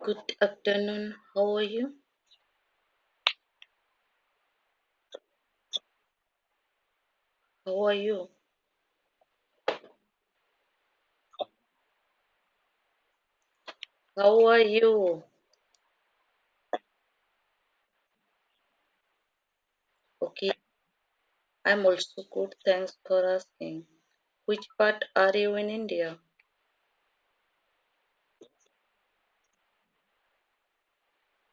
Good afternoon. How are you? How are you? How are you? Okay, I'm also good. Thanks for asking. Which part are you in India?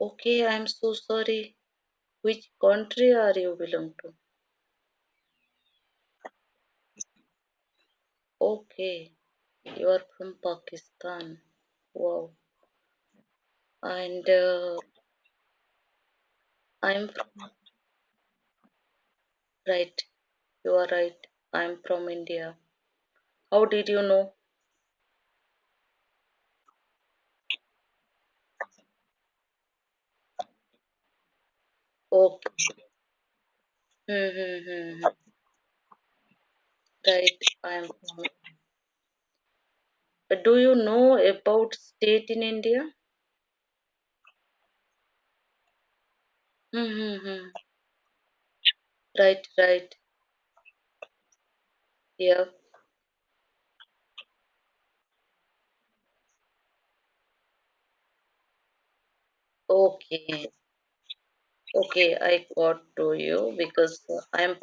Okay, I'm so sorry. Which country are you belong to? Okay, you are from Pakistan. Wow. And I'm right. You are right. I'm from India. How did you know? Okay. Hmm. Right. I'm from. Do you know about state in India? Mm-hmm. Right, right. Yeah. Okay. Okay, I got to you because I am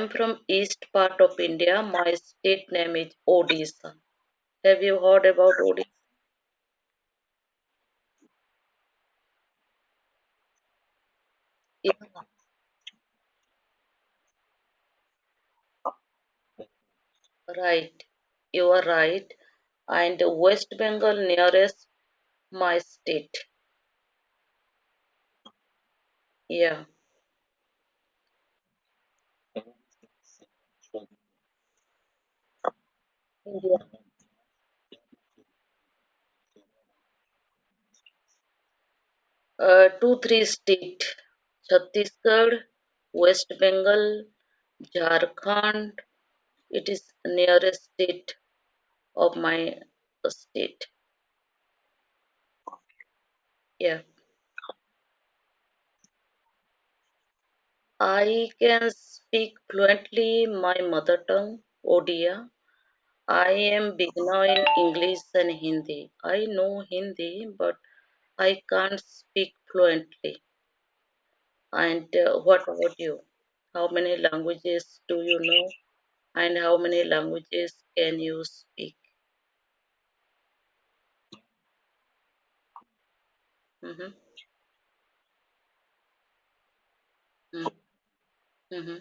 from east part of India. My state name is Odisha. Have you heard about Odisha? Yeah, right. You are right. And West Bengal nearest my state. Yeah. India. Two, three state. Chhattisgarh, West Bengal, Jharkhand. It is nearest state of my state. Yeah, I can speak fluently my mother tongue, Odia. I am beginner in English and Hindi. I know Hindi, but I can't speak fluently. And what about you? How many languages do you know? And how many languages can you speak? Mm-hmm. Mm-hmm.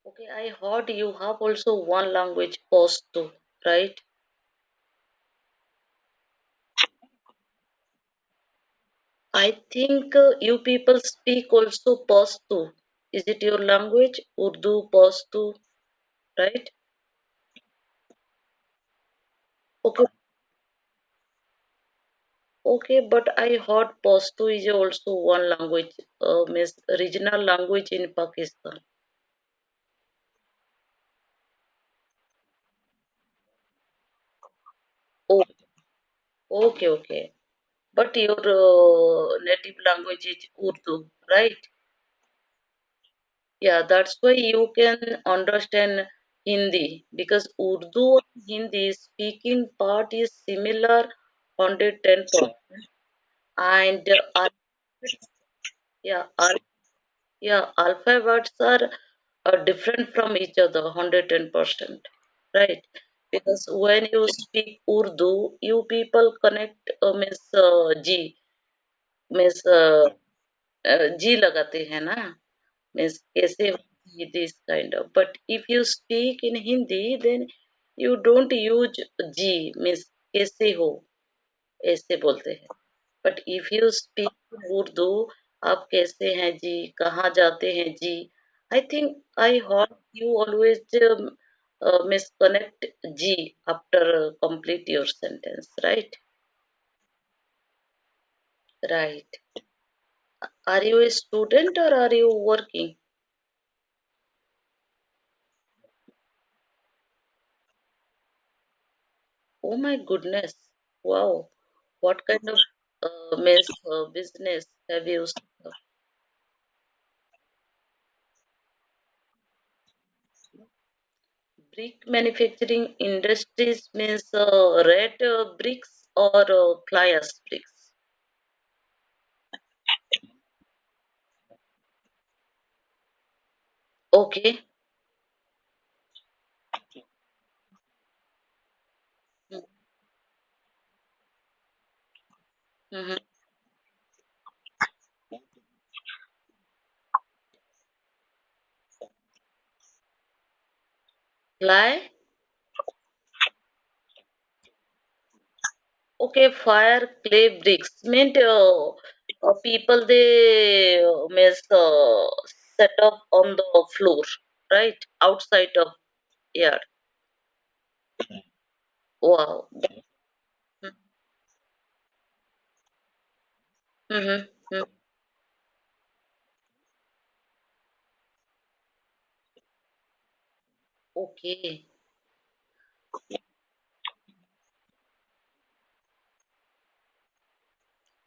Okay, I heard you have also one language, Pashto, right? I think you people speak also Pashto. Is it your language? Urdu, Pashto, right? Okay, okay, but I heard Pashto is also one language, means regional language in Pakistan. Oh, okay, okay. But your native language is Urdu, right? Yeah, that's why you can understand Hindi because Urdu and Hindi speaking part is similar 110%, and yeah, alphabets are different from each other 110%, right? Because when you speak Urdu, you people connect means G means G लगाते हैं ना means कैसे हो this kind of, but if you speak in Hindi then you don't use G means कैसे हो ऐसे बोलते हैं, but if you speak Urdu आप कैसे हैं जी कहाँ जाते हैं जी, I think I heard you always misconnect G after complete your sentence, right? Right. Are you a student or are you working? Oh my goodness. Wow. What kind of mess business have you started? Brick manufacturing industries means red bricks or glass bricks. Okay. Mm-hmm. Fly? Okay, fire clay bricks. Meant people they miss set up on the floor, right? Outside of yard. Wow. Mm-hmm. Okay.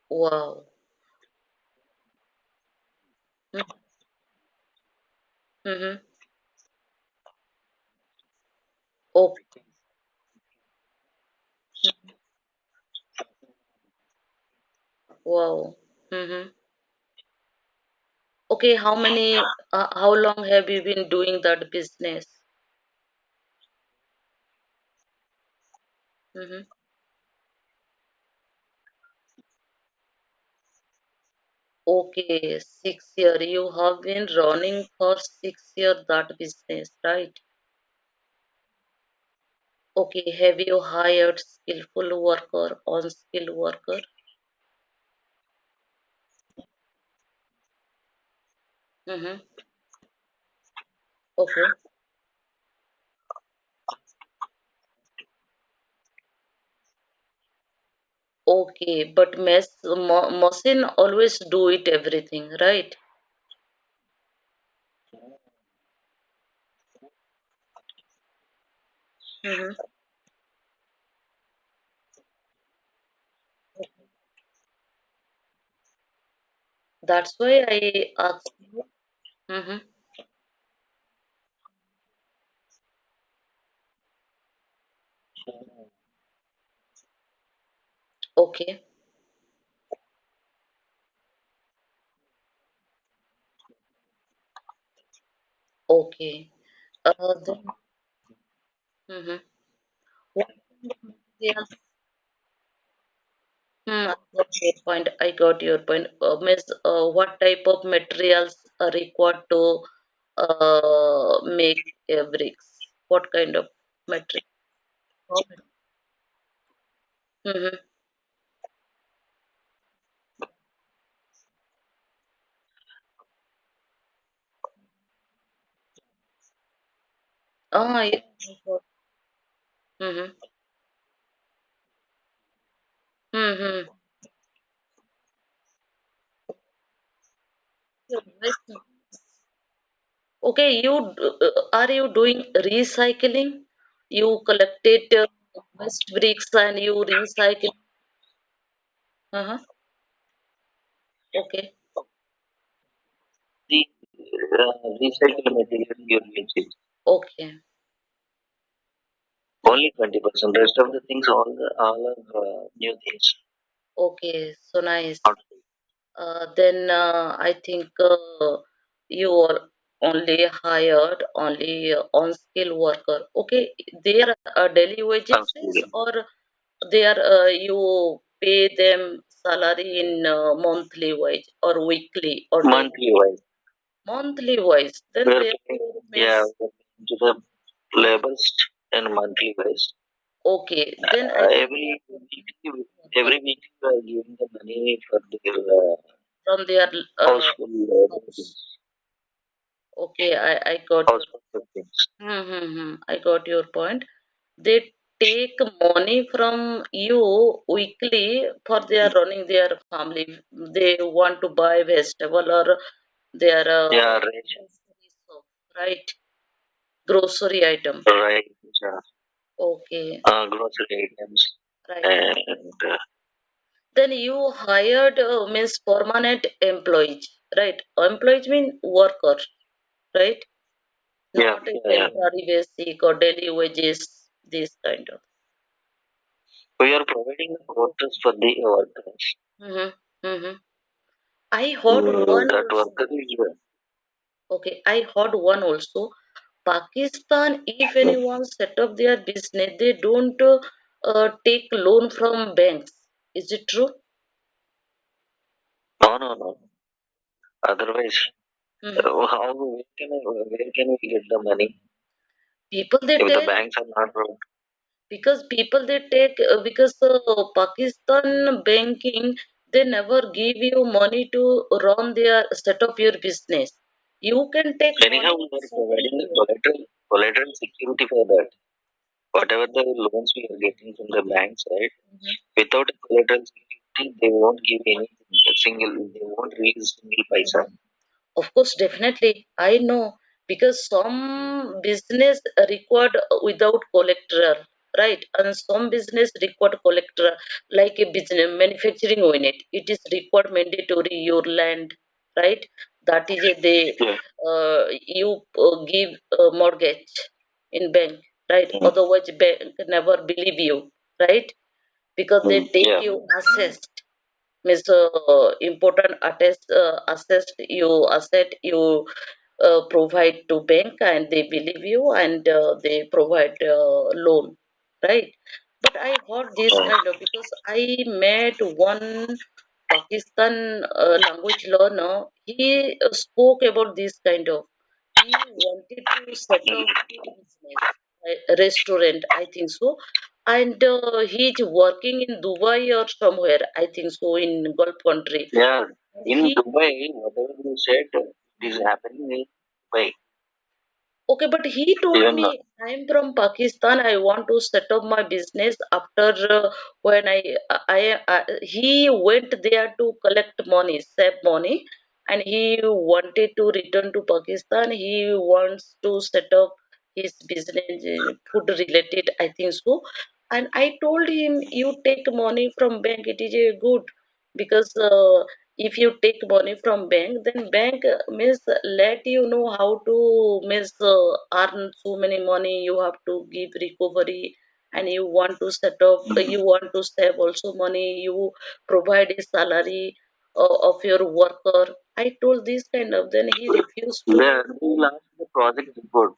Wow. Mm-hmm. Okay. Wow. Mm-hmm. Okay, how long have you been doing that business? Mm-hmm. Okay, 6 year. You have been running for 6 years that business, right? Okay, have you hired skillful worker, unskilled worker? Mm-hmm. Okay. Okay, but machine always do it everything, right? Mm-hmm. That's why I asked you. Mm-hmm. Okay. Okay. Then, mm-hmm. What materials? I got your point. I got your point. Miss, what type of materials are required to make bricks? What kind of material? Mm-hmm. Ah, yeah. Mm-hmm. Mm-hmm. Okay, are you doing recycling? You collected waste bricks and you recycle. Uh-huh. Okay. The recycled material you use. Okay. Only 20%. Rest of the things, all are new things. Okay, so nice. Then I think you are only hired only on-skill worker. Okay, their daily wages is or they are you pay them salary in monthly wage or weekly or monthly wise. Monthly wise. Then we're they paying, yeah, we're paying to the labels in monthly wise. Okay, then I think every week we are giving the money for their from their household house. Okay, I got your household things. I got your point. They take money from you weekly for their running their family. They want to buy vegetable or their yeah, right. Right, grocery item. Right. Yeah. Okay. grocery items, Right. and Then you hired means permanent employees, right? Employees mean worker, right? yeah, Not a yeah, yeah. temporary basic or daily wages, this kind of. We are providing the quarters for the workers. Mm-hmm. Mm-hmm. I heard one That also. worker is Okay, I heard one also. Pakistan, if anyone set up their business, they don't take loan from banks. Is it true? no, no, no. Otherwise, Hmm. where can we get the money People they if the take banks are not? because people they take because Pakistan banking they never give you money to run their set up your business. You can take Anyhow, money we are providing the separately. collateral security for that. Whatever the loans we are getting from the banks, right? Mhm. Without a collateral security, they won't give anything. A single, they won't release single paisa. Of course, definitely. I know because some business required without collateral, right? And some business required collateral, like a business manufacturing unit. It is required mandatory your land, right? That is a they Yeah. you give a mortgage in bank, right? Mm. Otherwise, bank never believe you, right? Because they take Yeah. you assessed means important asset you provide to bank and they believe you and they provide loan, right? But I heard this Yeah. kind of because I met one Pakistan language learner. He spoke about this kind of he wanted to set up a business, a restaurant, I think so. And he's working in Dubai or somewhere, I think so, in Gulf country. Yeah. And In he Dubai, whatever you said, it is happening in Dubai. okay, but he told Even me I'm from Pakistan. I want to set up my business after when he went there to collect money, save money, and he wanted to return to Pakistan. He wants to set up his business, food related, I think so. And I told him, you take money from bank. It is a good because if you take money from bank then bank means let you know how to means earn so many money you have to give recovery and you want to set up you want to save also money you provide a salary of your worker. I told this kind of then he refused to. they will ask the project report.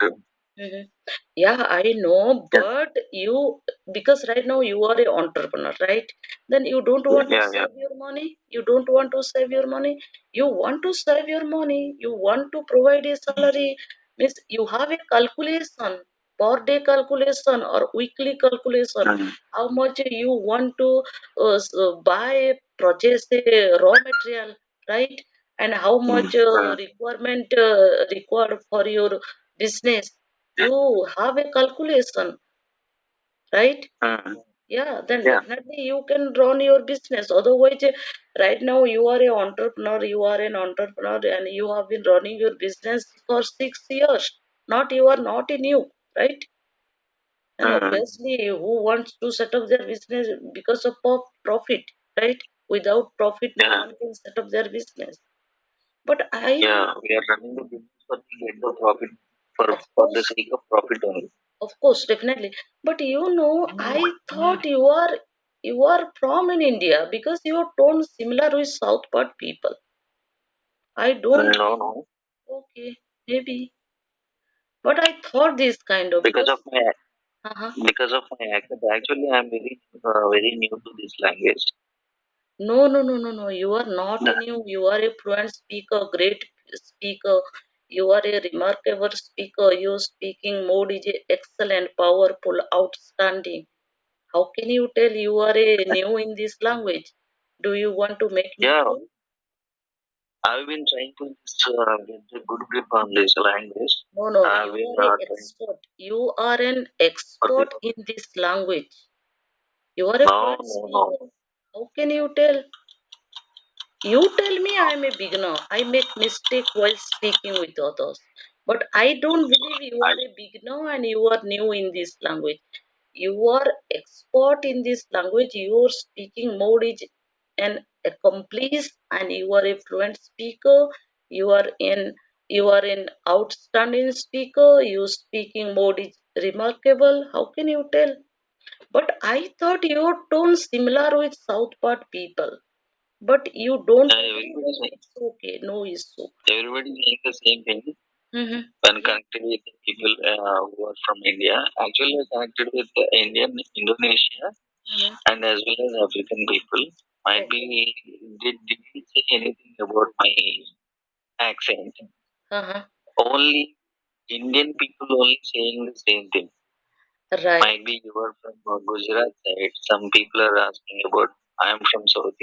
Mhm. Yeah, I know, Yeah. but you because right now you are a entrepreneur, right? Then you don't want to Yeah, yeah. save your money. You don't want to save your money. You want to save your money. You want to provide a salary. Means you have a calculation, per day calculation or weekly calculation. Mm. How much you want to buy, purchase a raw material, right? And how much requirement required for your business you have a calculation, right? Mm. Yeah, then Yeah. definitely you can run your business. Otherwise, right now you are a entrepreneur, you are an entrepreneur, and you have been running your business for 6 years. Not you are not a new, right? And Mm. obviously, who wants to set up their business because of profit, right? Without profit, no Yeah. one can set up their business. But I, Yeah. We are running the business for to get the profit of for the course, sake of profit only. of course, definitely. But I thought you are from in India because your tone similar with South part people. I don't No, think no. okay, maybe. But I thought this kind of Because because of my uh-huh. accent. Actually, I am very new to this language. No. You are not No. new. You are a fluent speaker, great speaker. You are a remarkable speaker. Your speaking mode is excellent, powerful, outstanding. How can you tell you are a new in this language? Do you want to make me Yeah, fool? I've been trying to get a good grip on this language. No. I've You been are a trying expert. You are an for the. expert in this language. You are a No, fluent no, no. speaker. How can you tell? You tell me I am a beginner. I make mistake while speaking with others. But I don't believe you I, are a beginner and you are new in this language. you are expert in this language, your speaking mode is an accomplished, and you are a fluent speaker, you are in you are an outstanding speaker, your speaking mode is remarkable. How can you tell? But I thought your tone similar with South part people. But you don't. It's okay, no issue. Everybody saying the same thing Mm-hmm. when connected with the people who are from India. Actually, I connected with the Indian, Indonesia, and as well as African people. Might be they didn't say anything about my accent. Uh-huh. Only Indian people only saying the same thing. Right. Might be you are from Gujarat side. Some people are asking about I am from South